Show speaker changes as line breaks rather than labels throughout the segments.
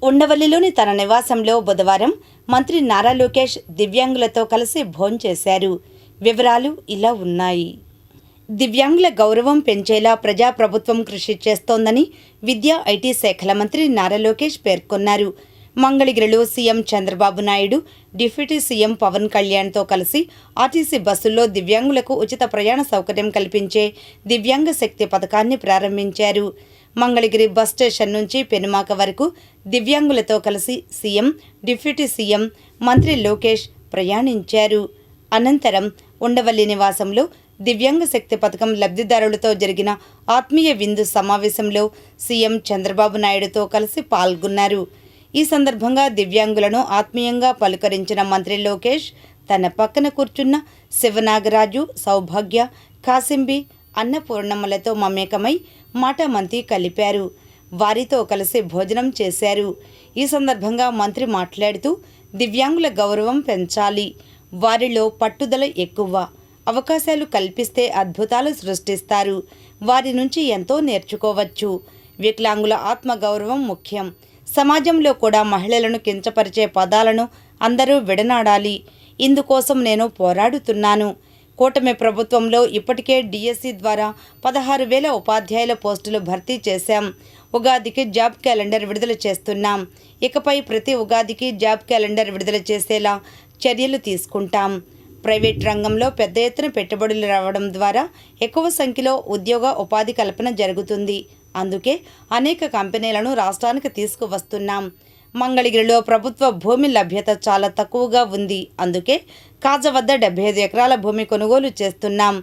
ఉండవల్లిలోని తన నివాసంలో బుధవారం మంత్రి నారా లోకేష్ దివ్యాంగులతో కలిసి భోంచేశారు. వివరాలు ఇలా ఉన్నాయి. దివ్యాంగుల గౌరవం పెంచేలా ప్రజాప్రభుత్వం కృషి చేస్తోందని విద్యా ఐటీ శాఖల మంత్రి నారా లోకేష్ పేర్కొన్నారు. మంగళగిరిలో CM Chandrababu Naidu, deputy CM Pawan కళ్యాణ్తో కలిసి ఆర్టీసీ బస్సుల్లో దివ్యాంగులకు ఉచిత ప్రయాణ సౌకర్యం కల్పించే దివ్యాంగ శక్తి పథకాన్ని ప్రారంభించారు. మంగళగిరి బస్ స్టేషన్ నుంచి పెనుమాక వరకు దివ్యాంగులతో కలిసి సీఎం, డిప్యూటీ సీఎం, మంత్రి లోకేష్ ప్రయాణించారు. అనంతరం ఉండవల్లి నివాసంలో దివ్యాంగ శక్తి పథకం లబ్ధిదారులతో జరిగిన ఆత్మీయ విందు సమావేశంలో సీఎం చంద్రబాబు నాయుడుతో కలిసి పాల్గొన్నారు. ఈ సందర్భంగా దివ్యాంగులను ఆత్మీయంగా పలుకరించిన మంత్రి లోకేష్ తన పక్కన కూర్చున్న శివనాగరాజు, సౌభాగ్య, కాసింబి, అన్నపూర్ణమ్మలతో మమేకమై మాటామంతి కలిపారు. వారితో కలిసి భోజనం చేశారు. ఈ సందర్భంగా మంత్రి మాట్లాడుతూ దివ్యాంగుల గౌరవం పెంచాలి, వారిలో పట్టుదల ఎక్కువ, అవకాశాలు కల్పిస్తే అద్భుతాలు సృష్టిస్తారు, వారి నుంచి ఎంతో నేర్చుకోవచ్చు. వికలాంగుల ఆత్మగౌరవం ముఖ్యం. సమాజంలో కూడా మహిళలను కించపరిచే పదాలను అందరూ విడనాడాలి. ఇందుకోసం నేను పోరాడుతున్నాను. కూటమి ప్రభుత్వంలో ఇప్పటికే డిఎస్సి ద్వారా 16,000 ఉపాధ్యాయుల పోస్టులు భర్తీ చేశాం. ఉగాదికి జాబ్ క్యాలెండర్ విడుదల చేస్తున్నాం. ఇకపై ప్రతి ఉగాదికి జాబ్ క్యాలెండర్ విడుదల చేసేలా చర్యలు తీసుకుంటాం. ప్రైవేట్ రంగంలో పెద్ద ఎత్తున పెట్టుబడులు రావడం ద్వారా ఎక్కువ సంఖ్యలో ఉద్యోగ ఉపాధి కల్పన జరుగుతుంది. అందుకే అనేక కంపెనీలను రాష్ట్రానికి తీసుకువస్తున్నాం. మంగళగిరిలో ప్రభుత్వ భూమి లభ్యత చాలా తక్కువగా ఉంది. అందుకే కాజ వద్ద 75 ఎకరాల భూమి కొనుగోలు చేస్తున్నాం.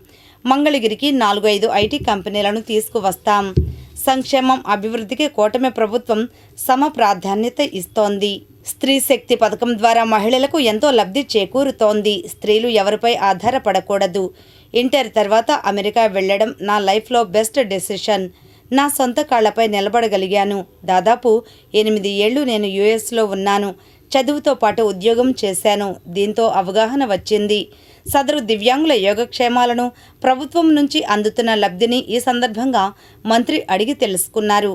మంగళగిరికి 4-5 ఐటీ కంపెనీలను తీసుకువస్తాం. సంక్షేమం, అభివృద్ధికి కూటమి ప్రభుత్వం సమ ప్రాధాన్యత ఇస్తోంది. స్త్రీ శక్తి పథకం ద్వారా మహిళలకు ఎంతో లబ్ధి చేకూరుతోంది. స్త్రీలు ఎవరిపై ఆధారపడకూడదు. ఇంటర్ తర్వాత అమెరికా వెళ్ళడం నా లైఫ్లో బెస్ట్ డెసిషన్. నా సొంత కాళ్లపై నిలబడగలిగాను. దాదాపు 8 ఏళ్లు నేను యుఎస్లో ఉన్నాను. చదువుతో పాటు ఉద్యోగం చేశాను. దీంతో అవగాహన వచ్చింది. సదరు దివ్యాంగుల యోగక్షేమాలను, ప్రభుత్వం నుంచి అందుతున్న లబ్ధిని ఈ సందర్భంగా మంత్రి అడిగి తెలుసుకున్నారు.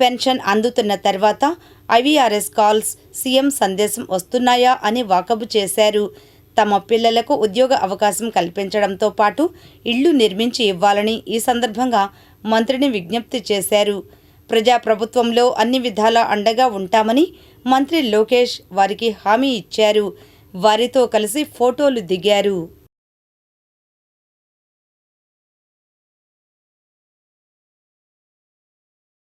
పెన్షన్ అందుతున్న తర్వాత ఐవీఆర్ఎస్ కాల్స్, సీఎం సందేశం వస్తున్నాయా అని వాకబు చేశారు. తమ పిల్లలకు ఉద్యోగ అవకాశం కల్పించడంతో పాటు ఇళ్లు నిర్మించి ఇవ్వాలని ఈ సందర్భంగా మంత్రిని విజ్ఞప్తి చేశారు. ప్రజాప్రభుత్వంలో అన్ని విధాలా అండగా ఉంటామని మంత్రి లోకేష్ వారికి హామీ ఇచ్చారు. వారితో కలిసి ఫోటోలు దిగారు.